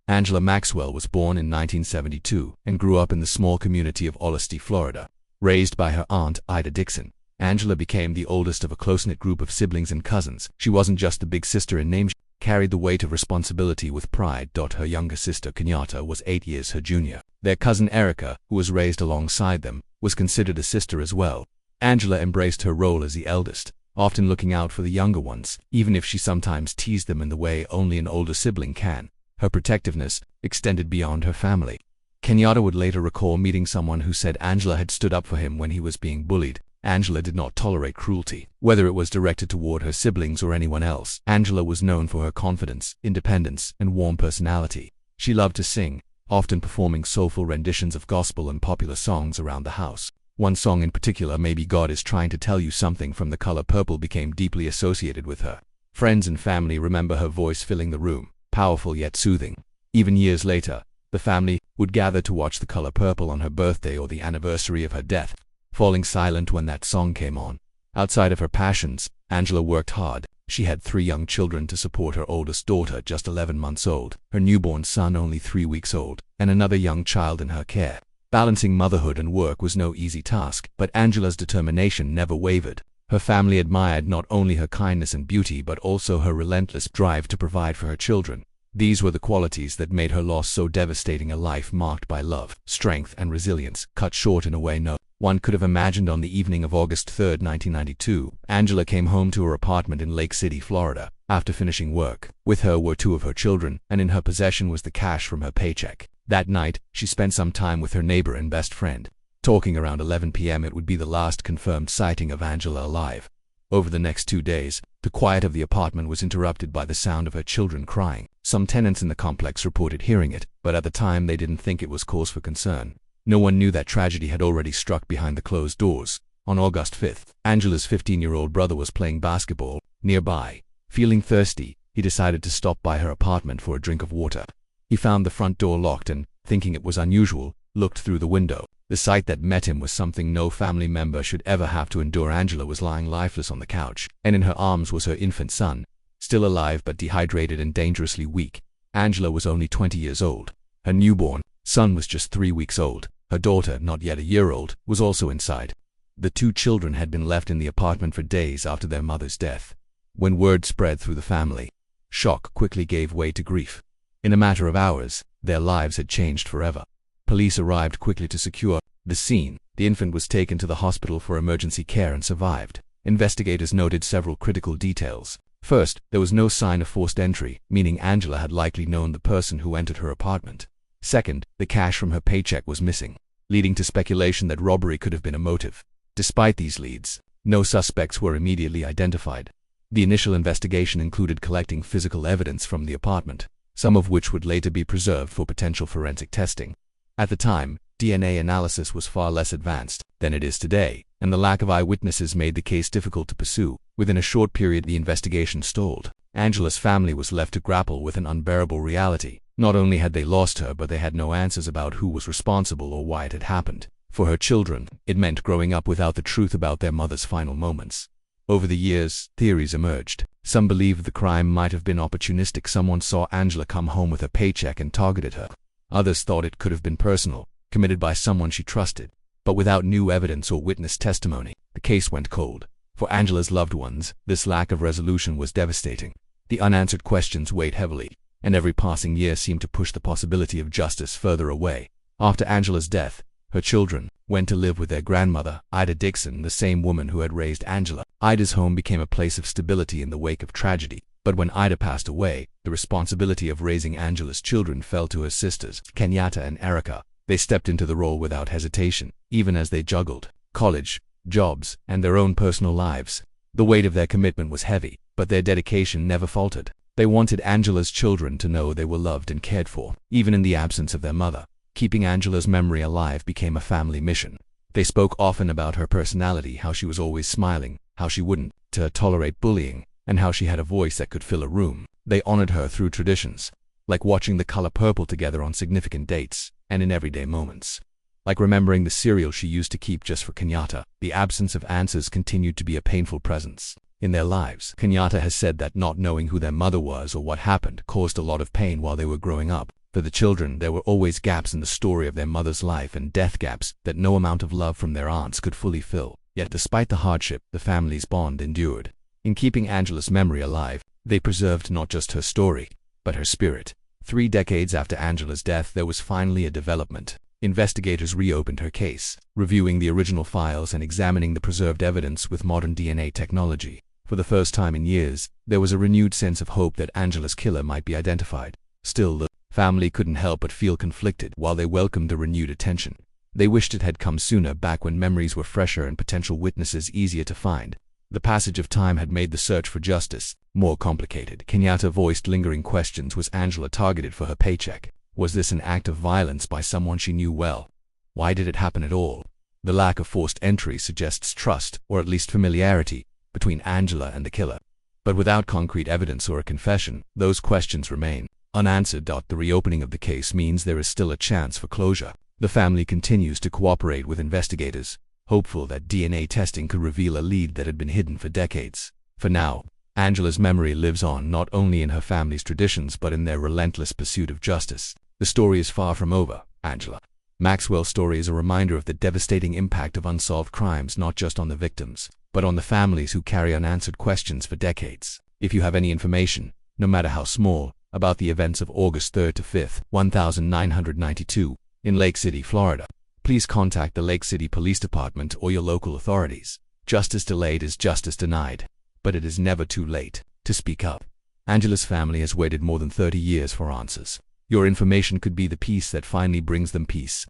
Angela Maxwell was born in 1972 and grew up in the small community of Olustee, Florida. Raised by her aunt, Ida Dixon, Angela became the oldest of a close-knit group of siblings and cousins. She wasn't just the big sister in name, she carried the weight of responsibility with pride. Her younger sister, Kenyatta, was 8 years her junior. Their cousin Erica, who was raised alongside them, was considered a sister as well. Angela embraced her role as the eldest, often looking out for the younger ones, even if she sometimes teased them in the way only an older sibling can. Her protectiveness extended beyond her family. Kenyatta would later recall meeting someone who said Angela had stood up for him when he was being bullied. Angela did not tolerate cruelty, whether it was directed toward her siblings or anyone else. Angela was known for her confidence, independence, and warm personality. She loved to sing, often performing soulful renditions of gospel and popular songs around the house. One song in particular, Maybe God Is Trying to Tell You Something from The Color Purple, became deeply associated with her. Friends and family remember her voice filling the room, powerful yet soothing. Even years later, the family would gather to watch The Color Purple on her birthday or the anniversary of her death, falling silent when that song came on. Outside of her passions, Angela worked hard. She had 3 young children to support: her oldest daughter, just 11 months old, her newborn son, only 3 weeks old, and another young child in her care. Balancing motherhood and work was no easy task, but Angela's determination never wavered. Her family admired not only her kindness and beauty but also her relentless drive to provide for her children. These were the qualities that made her loss so devastating: a life marked by love, strength, and resilience, cut short in a way no one could have imagined. On the evening of August 3, 1992, Angela came home to her apartment in Lake City, Florida, after finishing work. With her were 2 of her children, and in her possession was the cash from her paycheck. That night, she spent some time with her neighbor and best friend. Talking around 11 p.m., it would be the last confirmed sighting of Angela alive. Over the next 2 days, the quiet of the apartment was interrupted by the sound of her children crying. Some tenants in the complex reported hearing it, but at the time they didn't think it was cause for concern. No one knew that tragedy had already struck behind the closed doors. On August 5th, Angela's 15-year-old brother was playing basketball nearby. Feeling thirsty, he decided to stop by her apartment for a drink of water. He found the front door locked and, thinking it was unusual, looked through the window. The sight that met him was something no family member should ever have to endure. Angela was lying lifeless on the couch, and in her arms was her infant son, still alive but dehydrated and dangerously weak. Angela was only 20 years old. Her newborn son was just 3 weeks old. Her daughter, not yet a year old, was also inside. The 2 children had been left in the apartment for days after their mother's death. When word spread through the family, shock quickly gave way to grief. In a matter of hours, their lives had changed forever. Police arrived quickly to secure the scene. The infant was taken to the hospital for emergency care and survived. Investigators noted several critical details. First, there was no sign of forced entry, meaning Angela had likely known the person who entered her apartment. Second, the cash from her paycheck was missing, leading to speculation that robbery could have been a motive. Despite these leads, no suspects were immediately identified. The initial investigation included collecting physical evidence from the apartment, some of which would later be preserved for potential forensic testing. At the time, DNA analysis was far less advanced than it is today, and the lack of eyewitnesses made the case difficult to pursue. Within a short period, the investigation stalled. Angela's family was left to grapple with an unbearable reality. Not only had they lost her, but they had no answers about who was responsible or why it had happened. For her children, it meant growing up without the truth about their mother's final moments. Over the years, theories emerged. Some believed the crime might have been opportunistic. Someone saw Angela come home with her paycheck and targeted her. Others thought it could have been personal, committed by someone she trusted. But without new evidence or witness testimony, the case went cold. For Angela's loved ones, this lack of resolution was devastating. The unanswered questions weighed heavily, and every passing year seemed to push the possibility of justice further away. After Angela's death, her children went to live with their grandmother, Ida Dixon, the same woman who had raised Angela. Ida's home became a place of stability in the wake of tragedy. But when Ida passed away, the responsibility of raising Angela's children fell to her sisters, Kenyatta and Erica. They stepped into the role without hesitation, even as they juggled college, jobs, and their own personal lives. The weight of their commitment was heavy, but their dedication never faltered. They wanted Angela's children to know they were loved and cared for, even in the absence of their mother. Keeping Angela's memory alive became a family mission. They spoke often about her personality, how she was always smiling, how she wouldn't tolerate bullying, and how she had a voice that could fill a room. They honored her through traditions, like watching The Color Purple together on significant dates, and in everyday moments. Like remembering the cereal she used to keep just for Kenyatta. The absence of answers continued to be a painful presence in their lives. Kenyatta has said that not knowing who their mother was or what happened caused a lot of pain while they were growing up. For the children, there were always gaps in the story of their mother's life and death, gaps that no amount of love from their aunts could fully fill. Yet despite the hardship, the family's bond endured. In keeping Angela's memory alive, they preserved not just her story, but her spirit. 3 decades after Angela's death, there was finally a development. Investigators reopened her case, reviewing the original files and examining the preserved evidence with modern DNA technology. For the first time in years, there was a renewed sense of hope that Angela's killer might be identified. Still, the family couldn't help but feel conflicted. While they welcomed the renewed attention, they wished it had come sooner, back when memories were fresher and potential witnesses easier to find. The passage of time had made the search for justice more complicated. Kenyatta voiced lingering questions. Was Angela targeted for her paycheck? Was this an act of violence by someone she knew well? Why did it happen at all? The lack of forced entry suggests trust, or at least familiarity, between Angela and the killer. But without concrete evidence or a confession, those questions remain unanswered. The reopening of the case means there is still a chance for closure. The family continues to cooperate with investigators, hopeful that DNA testing could reveal a lead that had been hidden for decades. For now, Angela's memory lives on, not only in her family's traditions but in their relentless pursuit of justice. The story is far from over. Angela Maxwell's story is a reminder of the devastating impact of unsolved crimes, not just on the victims, but on the families who carry unanswered questions for decades. If you have any information, no matter how small, about the events of August 3rd to 5th, 1992, in Lake City, Florida, please contact the Lake City Police Department or your local authorities. Justice delayed is justice denied, but it is never too late to speak up. Angela's family has waited more than 30 years for answers. Your information could be the piece that finally brings them peace.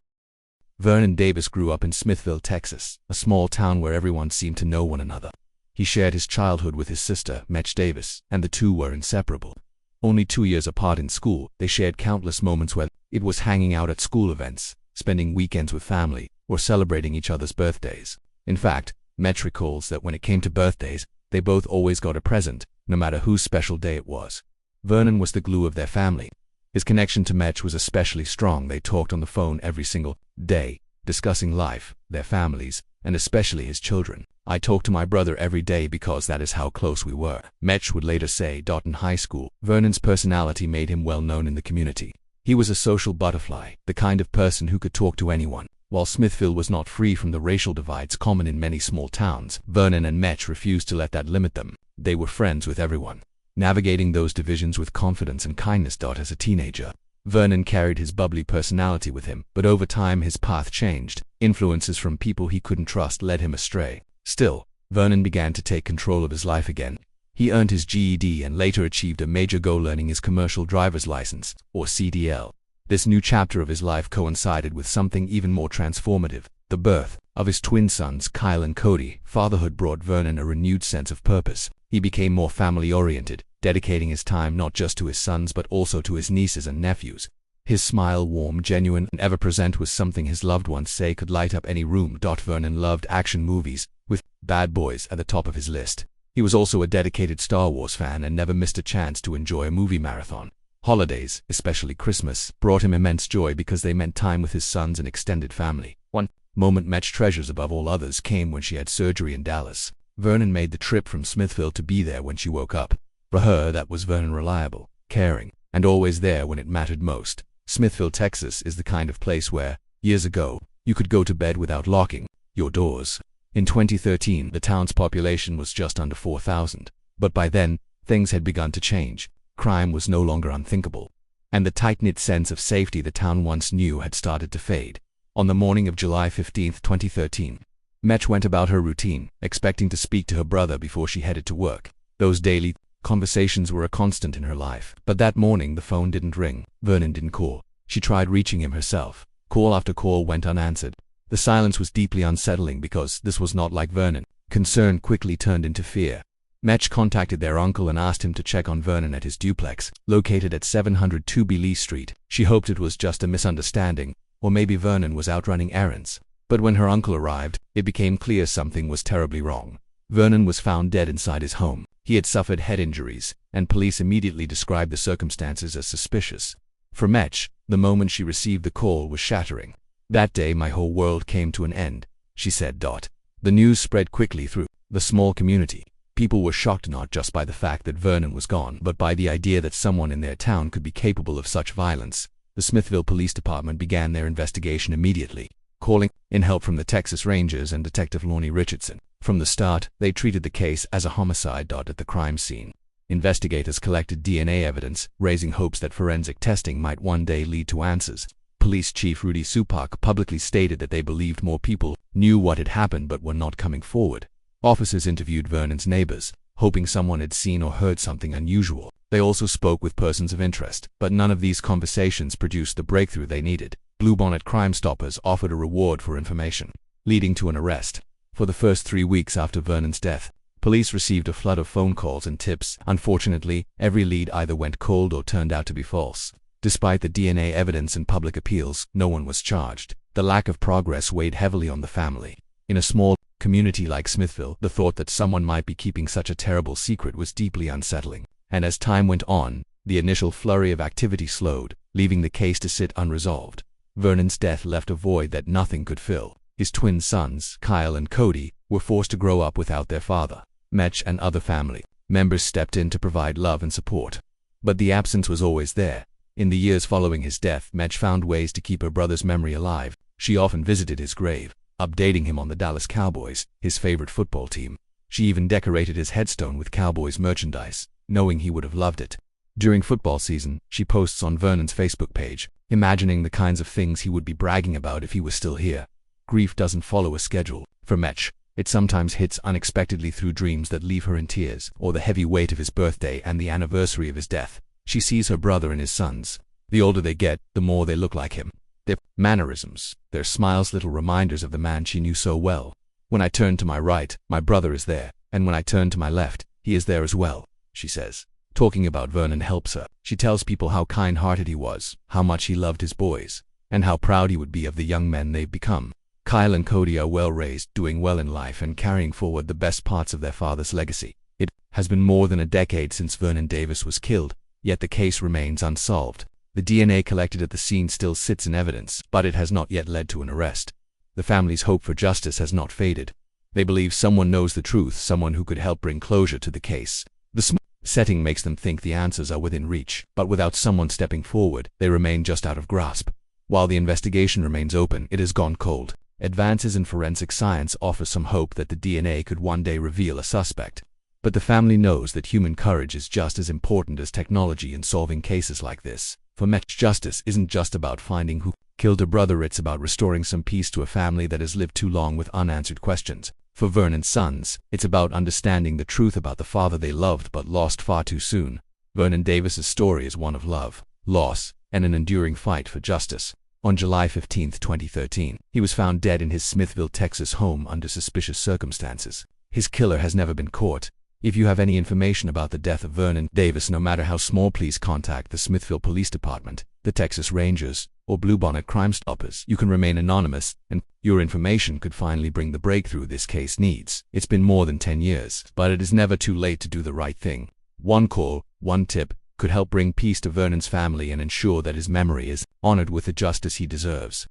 Vernon Davis grew up in Smithville, Texas, a small town where everyone seemed to know one another. He shared his childhood with his sister, Mitch Davis, and the two were inseparable. Only 2 years apart in school, they shared countless moments where it was hanging out at school events, spending weekends with family, or celebrating each other's birthdays. In fact, Mitch recalls that when it came to birthdays, they both always got a present, no matter whose special day it was. Vernon was the glue of their family. His connection to Mitch was especially strong. They talked on the phone every single day, discussing life, their families, and especially his children. I talk to my brother every day because that is how close we were, Mitch would later say. In high school, Vernon's personality made him well known in the community. He was a social butterfly, the kind of person who could talk to anyone. While Smithville was not free from the racial divides common in many small towns, Vernon and Mitch refused to let that limit them. They were friends with everyone, navigating those divisions with confidence and kindness. As a teenager, Vernon carried his bubbly personality with him, but over time his path changed. Influences from people he couldn't trust led him astray. Still, Vernon began to take control of his life again. He earned his GED and later achieved a major goal, learning his commercial driver's license, or CDL. This new chapter of his life coincided with something even more transformative: the birth of his twin sons, Kyle and Cody. Fatherhood brought Vernon a renewed sense of purpose. He became more family-oriented, dedicating his time not just to his sons but also to his nieces and nephews. His smile, warm, genuine, and ever-present, was something his loved ones say could light up any room. Vernon loved action movies, with Bad Boys at the top of his list. He was also a dedicated Star Wars fan and never missed a chance to enjoy a movie marathon. Holidays, especially Christmas, brought him immense joy because they meant time with his sons and extended family. One moment Mitch treasures above all others came when she had surgery in Dallas. Vernon made the trip from Smithville to be there when she woke up. For her, that was Vernon, reliable, caring, and always there when it mattered most. Smithville, Texas is the kind of place where, years ago, you could go to bed without locking your doors. In 2013, the town's population was just under 4,000. But by then, things had begun to change. Crime was no longer unthinkable, and the tight-knit sense of safety the town once knew had started to fade. On the morning of July 15, 2013, Mitch went about her routine, expecting to speak to her brother before she headed to work. Those daily conversations were a constant in her life. But that morning the phone didn't ring. Vernon didn't call. She tried reaching him herself. Call after call went unanswered. The silence was deeply unsettling because this was not like Vernon. Concern quickly turned into fear. Mitch contacted their uncle and asked him to check on Vernon at his duplex, located at 702 B. Lee Street. She hoped it was just a misunderstanding, or maybe Vernon was out running errands. But when her uncle arrived, it became clear something was terribly wrong. Vernon was found dead inside his home. He had suffered head injuries, and police immediately described the circumstances as suspicious. For Mitch, the moment she received the call was shattering. That day my whole world came to an end, she said. The news spread quickly through the small community. People were shocked not just by the fact that Vernon was gone, but by the idea that someone in their town could be capable of such violence. The Smithville Police Department began their investigation immediately, calling in help from the Texas Rangers and Detective Lonnie Richardson. From the start, they treated the case as a homicide. At the crime scene, investigators collected DNA evidence, raising hopes that forensic testing might one day lead to answers. Police Chief Rudy Supak publicly stated that they believed more people knew what had happened but were not coming forward. Officers interviewed Vernon's neighbors, hoping someone had seen or heard something unusual. They also spoke with persons of interest, but none of these conversations produced the breakthrough they needed. Bluebonnet Crime Stoppers offered a reward for information, leading to an arrest. For the first 3 weeks after Vernon's death, police received a flood of phone calls and tips. Unfortunately, every lead either went cold or turned out to be false. Despite the DNA evidence and public appeals, no one was charged. The lack of progress weighed heavily on the family. In a small community like Smithville, the thought that someone might be keeping such a terrible secret was deeply unsettling. And as time went on, the initial flurry of activity slowed, leaving the case to sit unresolved. Vernon's death left a void that nothing could fill. His twin sons, Kyle and Cody, were forced to grow up without their father. Metch and other family members stepped in to provide love and support. But the absence was always there. In the years following his death, Metch found ways to keep her brother's memory alive. She often visited his grave, updating him on the Dallas Cowboys, his favorite football team. She even decorated his headstone with Cowboys merchandise, knowing he would have loved it. During football season, she posts on Vernon's Facebook page, imagining the kinds of things he would be bragging about if he was still here. Grief doesn't follow a schedule. For Metch, it sometimes hits unexpectedly through dreams that leave her in tears, or the heavy weight of his birthday and the anniversary of his death. She sees her brother and his sons. The older they get, the more they look like him. Their mannerisms, their smiles, little reminders of the man she knew so well. When I turn to my right, my brother is there, and when I turn to my left, he is there as well, she says. Talking about Vernon helps her. She tells people how kind-hearted he was, how much he loved his boys, and how proud he would be of the young men they've become. Kyle and Cody are well-raised, doing well in life and carrying forward the best parts of their father's legacy. It has been more than a decade since Vernon Davis was killed, yet the case remains unsolved. The DNA collected at the scene still sits in evidence, but it has not yet led to an arrest. The family's hope for justice has not faded. They believe someone knows the truth, someone who could help bring closure to the case. The small setting makes them think the answers are within reach, but without someone stepping forward, they remain just out of grasp. While the investigation remains open, it has gone cold. Advances in forensic science offer some hope that the DNA could one day reveal a suspect. But the family knows that human courage is just as important as technology in solving cases like this. For Metch, justice isn't just about finding who killed her brother, it's about restoring some peace to a family that has lived too long with unanswered questions. For Vernon's sons, it's about understanding the truth about the father they loved but lost far too soon. Vernon Davis's story is one of love, loss, and an enduring fight for justice. On July 15, 2013, he was found dead in his Smithville, Texas home under suspicious circumstances. His killer has never been caught. If you have any information about the death of Vernon Davis, no matter how small, please contact the Smithville Police Department, the Texas Rangers, or Bluebonnet Crime Stoppers. You can remain anonymous, and your information could finally bring the breakthrough this case needs. It's been more than 10 years, but it is never too late to do the right thing. One call, one tip, could help bring peace to Vernon's family and ensure that his memory is honored with the justice he deserves.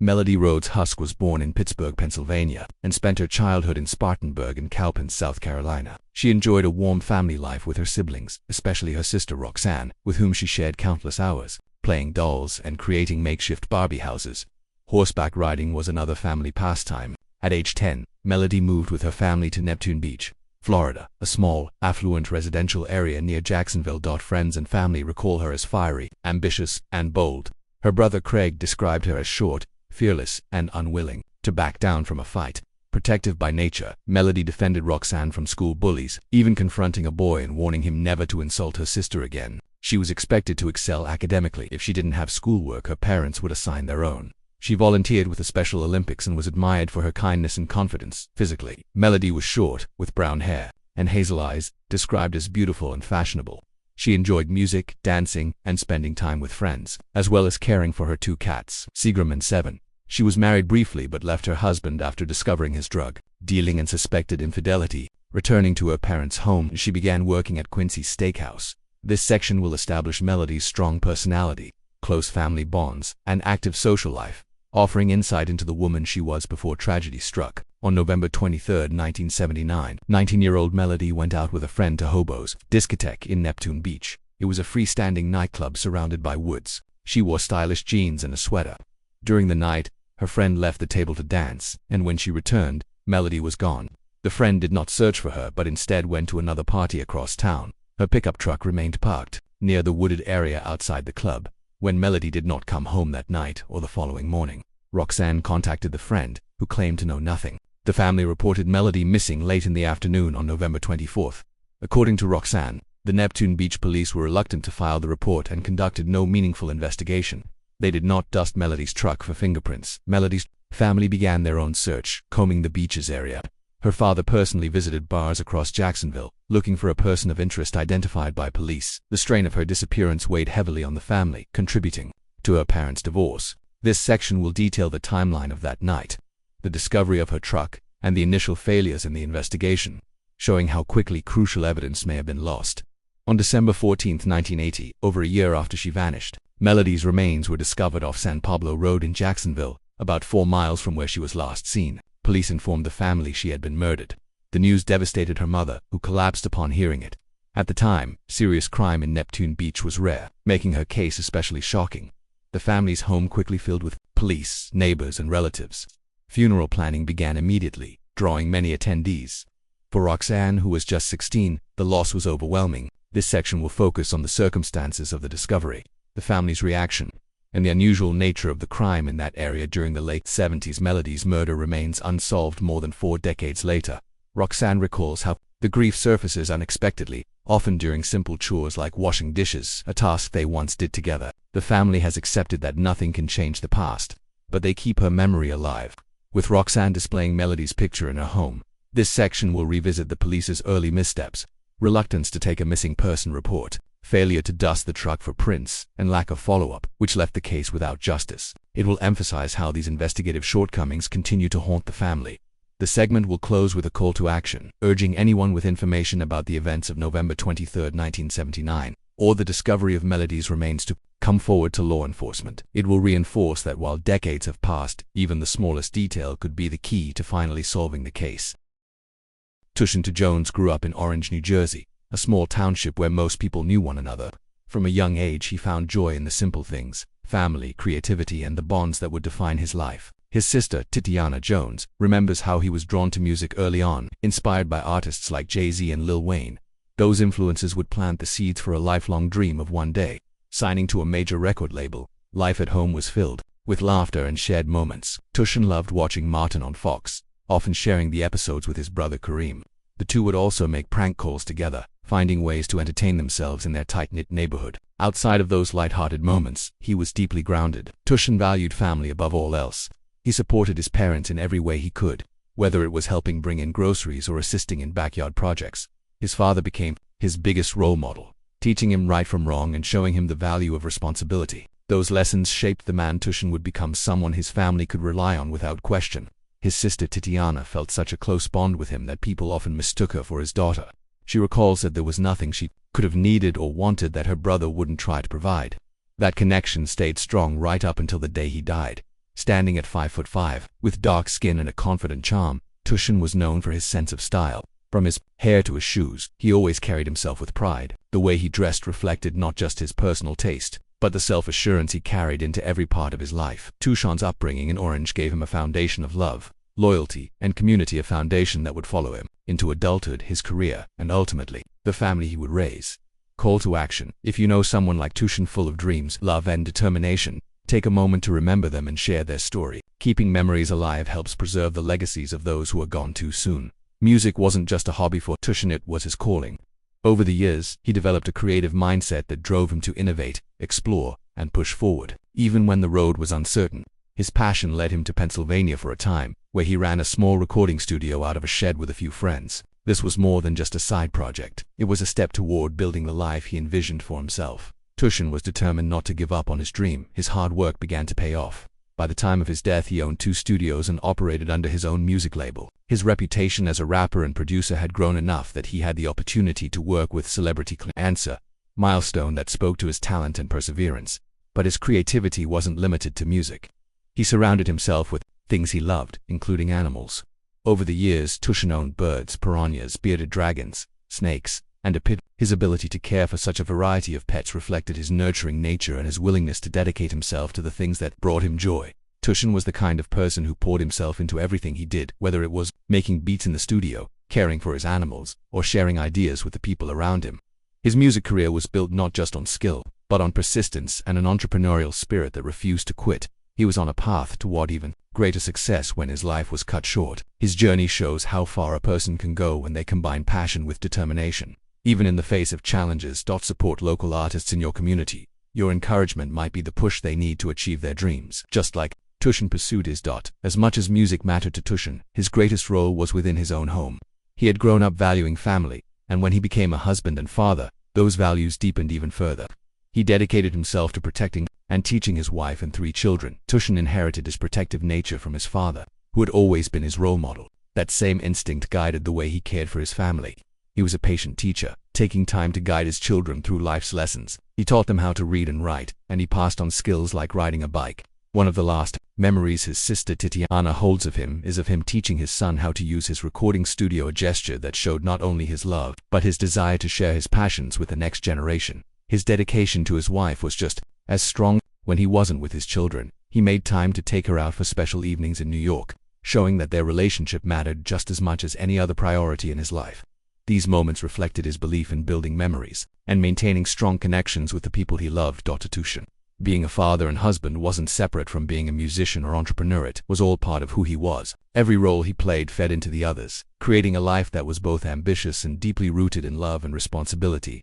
Melody Rhodes Husk was born in Pittsburgh, Pennsylvania, and spent her childhood in Spartanburg and Cowpens, South Carolina. She enjoyed a warm family life with her siblings, especially her sister Roxanne, with whom she shared countless hours, playing dolls and creating makeshift Barbie houses. Horseback riding was another family pastime. At age 10, Melody moved with her family to Neptune Beach, Florida, a small, affluent residential area near Jacksonville. Friends and family recall her as fiery, ambitious, and bold. Her brother Craig described her as short, fearless, and unwilling to back down from a fight. Protective by nature, Melody defended Roxanne from school bullies, even confronting a boy and warning him never to insult her sister again. She was expected to excel academically. If she didn't have schoolwork, her parents would assign their own. She volunteered with the Special Olympics and was admired for her kindness and confidence. Physically, Melody was short, with brown hair and hazel eyes, described as beautiful and fashionable. She enjoyed music, dancing, and spending time with friends, as well as caring for her two cats, Seagram and Seven. She was married briefly but left her husband after discovering his drug dealing and suspected infidelity. Returning to her parents' home, she began working at Quincy's Steakhouse. This section will establish Melody's strong personality, close family bonds, and active social life, offering insight into the woman she was before tragedy struck. On November 23, 1979, 19-year-old Melody went out with a friend to Hobo's Discotheque in Neptune Beach. It was a freestanding nightclub surrounded by woods. She wore stylish jeans and a sweater. During the night, her friend left the table to dance, and when she returned, Melody was gone. The friend did not search for her but instead went to another party across town. Her pickup truck remained parked near the wooded area outside the club. When Melody did not come home that night or the following morning, Roxanne contacted the friend, who claimed to know nothing. The family reported Melody missing late in the afternoon on November 24th. According to Roxanne, the Neptune Beach police were reluctant to file the report and conducted no meaningful investigation. They did not dust Melody's truck for fingerprints. Melody's family began their own search, combing the beaches area. Her father personally visited bars across Jacksonville, looking for a person of interest identified by police. The strain of her disappearance weighed heavily on the family, contributing to her parents' divorce. This section will detail the timeline of that night, the discovery of her truck, and the initial failures in the investigation, showing how quickly crucial evidence may have been lost. On December 14, 1980, over a year after she vanished, Melody's remains were discovered off San Pablo Road in Jacksonville, about 4 miles from where she was last seen. Police informed the family she had been murdered. The news devastated her mother, who collapsed upon hearing it. At the time, serious crime in Neptune Beach was rare, making her case especially shocking. The family's home quickly filled with police, neighbors, and relatives. Funeral planning began immediately, drawing many attendees. For Roxanne, who was just 16, the loss was overwhelming. This section will focus on the circumstances of the discovery, the family's reaction, and the unusual nature of the crime in that area during the late 70s. Melody's murder remains unsolved more than 4 decades later. Roxanne recalls how the grief surfaces unexpectedly, often during simple chores like washing dishes, a task they once did together. The family has accepted that nothing can change the past, but they keep her memory alive. With Roxanne displaying Melody's picture in her home, this section will revisit the police's early missteps, reluctance to take a missing person report, failure to dust the truck for prints, and lack of follow-up, which left the case without justice. It will emphasize how these investigative shortcomings continue to haunt the family. The segment will close with a call to action, urging anyone with information about the events of November 23, 1979, or the discovery of Melody's remains to come forward to law enforcement. It will reinforce that while decades have passed, even the smallest detail could be the key to finally solving the case. Tushin Jones grew up in Orange, New Jersey, a small township where most people knew one another. From a young age, he found joy in the simple things, family, creativity, and the bonds that would define his life. His sister, Titiana Jones, remembers how he was drawn to music early on, inspired by artists like Jay-Z and Lil Wayne. Those influences would plant the seeds for a lifelong dream of one day signing to a major record label. Life at home was filled with laughter and shared moments. Tushin loved watching Martin on Fox, often sharing the episodes with his brother Kareem. The two would also make prank calls together, finding ways to entertain themselves in their tight-knit neighborhood. Outside of those light-hearted moments, he was deeply grounded. Tushin valued family above all else. He supported his parents in every way he could, whether it was helping bring in groceries or assisting in backyard projects. His father became his biggest role model, teaching him right from wrong and showing him the value of responsibility. Those lessons shaped the man Tushin would become, someone his family could rely on without question. His sister Titiana felt such a close bond with him that people often mistook her for his daughter. She recalls that there was nothing she could have needed or wanted that her brother wouldn't try to provide. That connection stayed strong right up until the day he died. Standing at 5'5", with dark skin and a confident charm, Tushin was known for his sense of style. From his hair to his shoes, he always carried himself with pride. The way he dressed reflected not just his personal taste, but the self-assurance he carried into every part of his life. Tushin's upbringing in Orange gave him a foundation of love, loyalty, and community, a foundation that would follow him into adulthood, his career, and ultimately, the family he would raise. Call to action. If you know someone like Tushin, full of dreams, love, and determination, take a moment to remember them and share their story. Keeping memories alive helps preserve the legacies of those who are gone too soon. Music wasn't just a hobby for Tushin, it was his calling. Over the years, he developed a creative mindset that drove him to innovate, explore, and push forward. Even when the road was uncertain, his passion led him to Pennsylvania for a time, where he ran a small recording studio out of a shed with a few friends. This was more than just a side project. It was a step toward building the life he envisioned for himself. Tushin was determined not to give up on his dream. His hard work began to pay off. By the time of his death, he owned 2 studios and operated under his own music label. His reputation as a rapper and producer had grown enough that he had the opportunity to work with celebrity Answer, milestone that spoke to his talent and perseverance. But his creativity wasn't limited to music. He surrounded himself with things he loved, including animals. Over the years, Tushin owned birds, piranhas, bearded dragons, snakes, and a pit His ability to care for such a variety of pets reflected his nurturing nature and his willingness to dedicate himself to the things that brought him joy. Tushin was the kind of person who poured himself into everything he did, whether it was making beats in the studio, caring for his animals, or sharing ideas with the people around him. His music career was built not just on skill, but on persistence and an entrepreneurial spirit that refused to quit. He was on a path toward even greater success when his life was cut short. His journey shows how far a person can go when they combine passion with determination. Even in the face of challenges, support local artists in your community. Your encouragement might be the push they need to achieve their dreams. Just like Tushin pursued his. As much as music mattered to Tushin, his greatest role was within his own home. He had grown up valuing family, and when he became a husband and father, those values deepened even further. He dedicated himself to protecting and teaching his wife and 3 children. Tushin inherited his protective nature from his father, who had always been his role model. That same instinct guided the way he cared for his family. He was a patient teacher, taking time to guide his children through life's lessons. He taught them how to read and write, and he passed on skills like riding a bike. One of the last memories his sister Titiana holds of him is of him teaching his son how to use his recording studio, a gesture that showed not only his love, but his desire to share his passions with the next generation. His dedication to his wife was just as strong. When he wasn't with his children, he made time to take her out for special evenings in New York, showing that their relationship mattered just as much as any other priority in his life. These moments reflected his belief in building memories and maintaining strong connections with the people he loved. Tushin. Being a father and husband wasn't separate from being a musician or entrepreneur. It was all part of who he was. Every role he played fed into the others, creating a life that was both ambitious and deeply rooted in love and responsibility.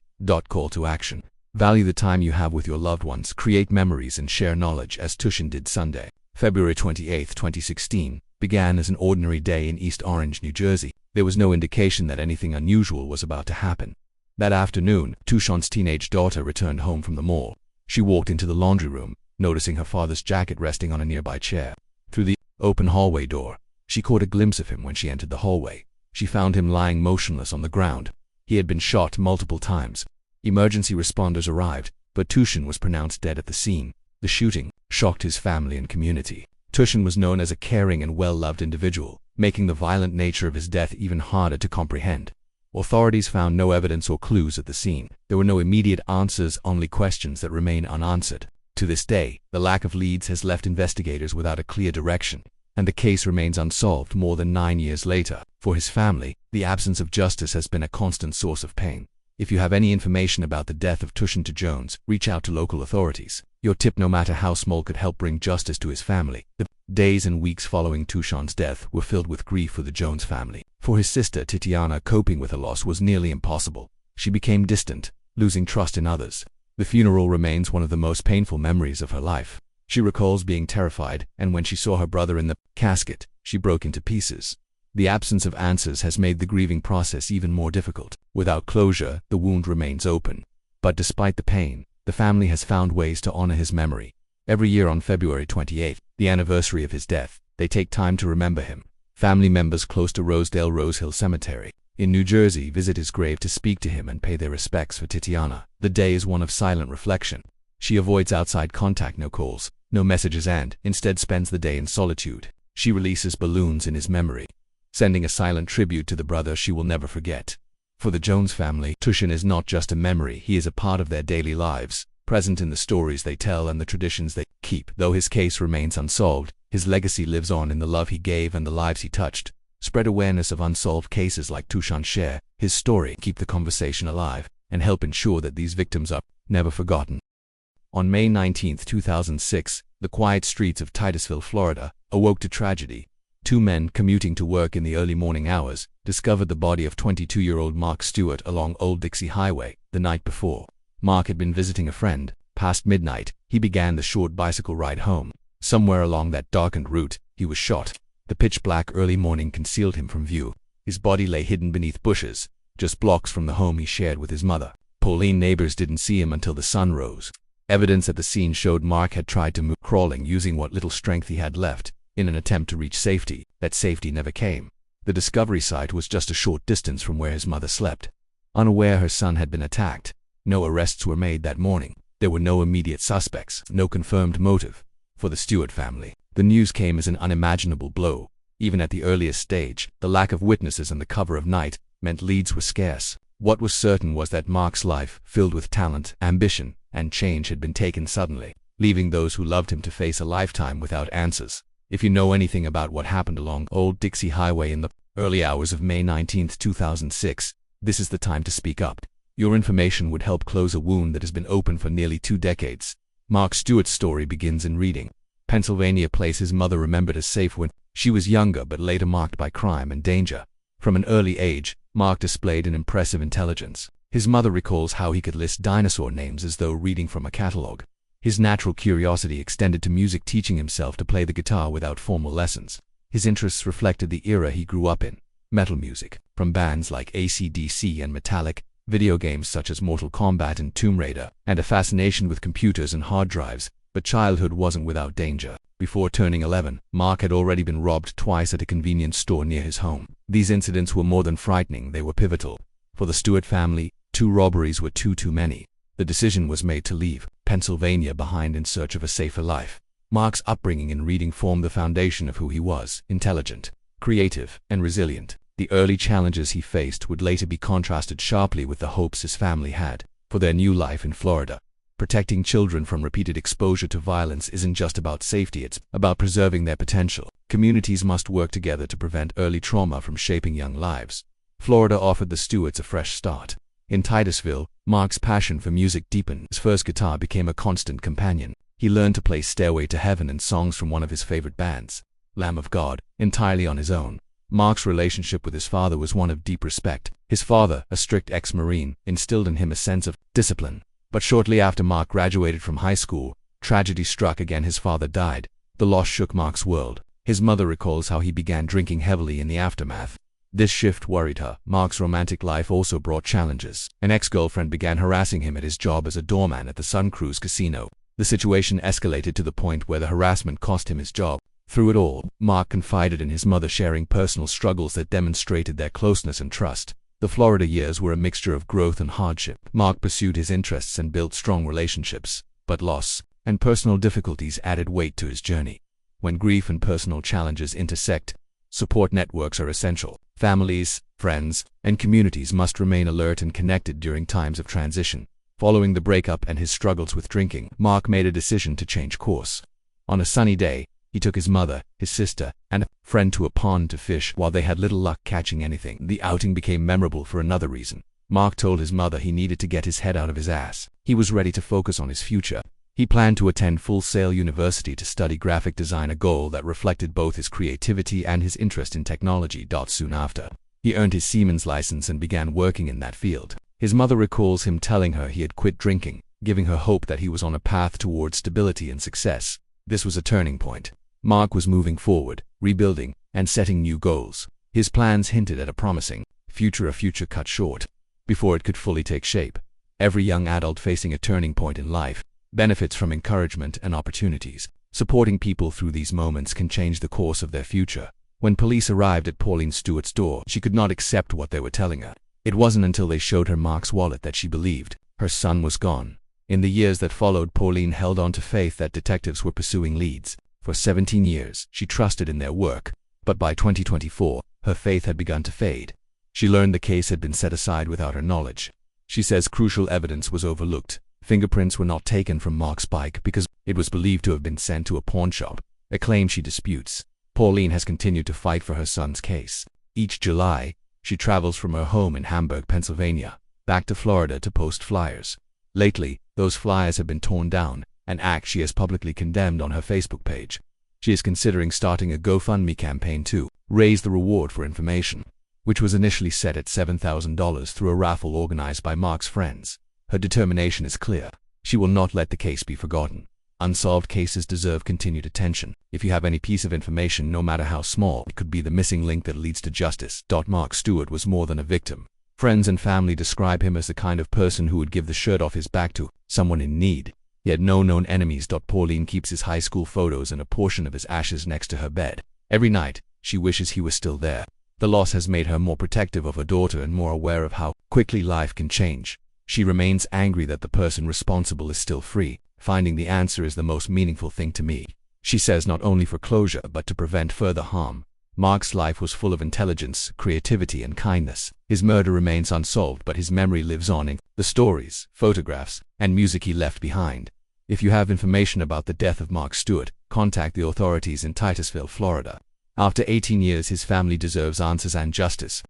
Call to action. Value the time you have with your loved ones, create memories and share knowledge as Tushin did. Sunday, February 28, 2016, began as an ordinary day in East Orange, New Jersey. There was no indication that anything unusual was about to happen. That afternoon, Tushin's teenage daughter returned home from the mall. She walked into the laundry room, noticing her father's jacket resting on a nearby chair. Through the open hallway door, she caught a glimpse of him. When she entered the hallway, she found him lying motionless on the ground. He had been shot multiple times. Emergency responders arrived, but Tushin was pronounced dead at the scene. The shooting shocked his family and community. Tushin was known as a caring and well-loved individual, making the violent nature of his death even harder to comprehend. Authorities found no evidence or clues at the scene. There were no immediate answers, only questions that remain unanswered. To this day, the lack of leads has left investigators without a clear direction, and the case remains unsolved more than 9 years later. For his family, the absence of justice has been a constant source of pain. If you have any information about the death of Tushin Jones, reach out to local authorities. Your tip, no matter how small, could help bring justice to his family. The days and weeks following Tushin's death were filled with grief for the Jones family. For his sister Titiana, coping with her loss was nearly impossible. She became distant, losing trust in others. The funeral remains one of the most painful memories of her life. She recalls being terrified, and when she saw her brother in the casket, she broke into pieces. The absence of answers has made the grieving process even more difficult. Without closure, the wound remains open. But despite the pain, the family has found ways to honor his memory. Every year on February 28, the anniversary of his death, they take time to remember him. Family members close to Rosedale Rose Hill Cemetery in New Jersey visit his grave to speak to him and pay their respects for Titiana. The day is one of silent reflection. She avoids outside contact, no calls, no messages, and instead spends the day in solitude. She releases balloons in his memory, sending a silent tribute to the brother she will never forget. For the Jones family, Tushin is not just a memory, he is a part of their daily lives, present in the stories they tell and the traditions they keep. Though his case remains unsolved, his legacy lives on in the love he gave and the lives he touched. Spread awareness of unsolved cases like Tushin, share his story, keep the conversation alive, and help ensure that these victims are never forgotten. On May 19, 2006, the quiet streets of Titusville, Florida, awoke to tragedy. 2 men commuting to work in the early morning hours discovered the body of 22-year-old Mark Stewart along Old Dixie Highway the night before. Mark had been visiting a friend. Past midnight, he began the short bicycle ride home. Somewhere along that darkened route, he was shot. The pitch-black early morning concealed him from view. His body lay hidden beneath bushes, just blocks from the home he shared with his mother. Pauline neighbors didn't see him until the sun rose. Evidence at the scene showed Mark had tried to move, crawling using what little strength he had left, in an attempt to reach safety. That safety never came. The discovery site was just a short distance from where his mother slept. Unaware her son had been attacked, no arrests were made that morning. There were no immediate suspects, no confirmed motive. For the Stewart family, the news came as an unimaginable blow. Even at the earliest stage, the lack of witnesses and the cover of night meant leads were scarce. What was certain was that Mark's life, filled with talent, ambition, and change, had been taken suddenly, leaving those who loved him to face a lifetime without answers. If you know anything about what happened along Old Dixie Highway in the early hours of May 19, 2006, this is the time to speak up. Your information would help close a wound that has been open for nearly 2 decades. Mark Stewart's story begins in Reading, Pennsylvania, place his mother remembered as safe when she was younger but later marked by crime and danger. From an early age, Mark displayed an impressive intelligence. His mother recalls how he could list dinosaur names as though reading from a catalog. His natural curiosity extended to music, teaching himself to play the guitar without formal lessons. His interests reflected the era he grew up in: metal music, from bands like AC/DC and Metallic, video games such as Mortal Kombat and Tomb Raider, and a fascination with computers and hard drives. But childhood wasn't without danger. Before turning 11, Mark had already been robbed twice at a convenience store near his home. These incidents were more than frightening, they were pivotal. For the Stewart family, 2 robberies were too many. The decision was made to leave Pennsylvania behind in search of a safer life. Mark's upbringing in Reading formed the foundation of who he was: intelligent, creative, and resilient. The early challenges he faced would later be contrasted sharply with the hopes his family had for their new life in Florida. Protecting children from repeated exposure to violence isn't just about safety, it's about preserving their potential. Communities must work together to prevent early trauma from shaping young lives. Florida offered the Stewarts a fresh start. In Titusville, Mark's passion for music deepened. His first guitar became a constant companion. He learned to play Stairway to Heaven and songs from one of his favorite bands, Lamb of God, entirely on his own. Mark's relationship with his father was one of deep respect. His father, a strict ex-Marine, instilled in him a sense of discipline. But shortly after Mark graduated from high school, tragedy struck again. His father died. The loss shook Mark's world. His mother recalls how he began drinking heavily in the aftermath. This shift worried her. Mark's romantic life also brought challenges. An ex-girlfriend began harassing him at his job as a doorman at the Sun Cruise Casino. The situation escalated to the point where the harassment cost him his job. Through it all, Mark confided in his mother, sharing personal struggles that demonstrated their closeness and trust. The Florida years were a mixture of growth and hardship. Mark pursued his interests and built strong relationships, but loss and personal difficulties added weight to his journey. When grief and personal challenges intersect, support networks are essential. Families, friends, and communities must remain alert and connected during times of transition. Following the breakup and his struggles with drinking, Mark made a decision to change course. On a sunny day, he took his mother, his sister, and a friend to a pond to fish. While they had little luck catching anything, the outing became memorable for another reason. Mark told his mother he needed to get his head out of his ass. He was ready to focus on his future. He planned to attend Full Sail University to study graphic design, a goal that reflected both his creativity and his interest in technology. Soon after, he earned his seaman's license and began working in that field. His mother recalls him telling her he had quit drinking, giving her hope that he was on a path towards stability and success. This was a turning point. Mark was moving forward, rebuilding, and setting new goals. His plans hinted at a promising future, a future cut short before it could fully take shape. Every young adult facing a turning point in life benefits from encouragement and opportunities. Supporting people through these moments can change the course of their future. When police arrived at Pauline Stewart's door, she could not accept what they were telling her. It wasn't until they showed her Mark's wallet that she believed her son was gone. In the years that followed, Pauline held on to faith that detectives were pursuing leads. For 17 years, she trusted in their work, but by 2024, her faith had begun to fade. She learned the case had been set aside without her knowledge. She says crucial evidence was overlooked. Fingerprints were not taken from Mark's bike because it was believed to have been sent to a pawn shop, a claim she disputes. Pauline has continued to fight for her son's case. Each July, she travels from her home in Hamburg, Pennsylvania, back to Florida to post flyers. Lately, those flyers have been torn down, an act she has publicly condemned on her Facebook page. She is considering starting a GoFundMe campaign to raise the reward for information, which was initially set at $7,000 through a raffle organized by Mark's friends. Her determination is clear. She will not let the case be forgotten. Unsolved cases deserve continued attention. If you have any piece of information, no matter how small, it could be the missing link that leads to justice. Mark Stewart was more than a victim. Friends and family describe him as the kind of person who would give the shirt off his back to someone in need. He had no known enemies. Pauline keeps his high school photos and a portion of his ashes next to her bed. Every night, she wishes he was still there. The loss has made her more protective of her daughter and more aware of how quickly life can change. She remains angry that the person responsible is still free. Finding the answer is the most meaningful thing to me. She says, not only for closure but to prevent further harm. Mark's life was full of intelligence, creativity, and kindness. His murder remains unsolved, but his memory lives on in the stories, photographs, and music he left behind. If you have information about the death of Mark Stewart, contact the authorities in Titusville, Florida. After 18 years, his family deserves answers and justice.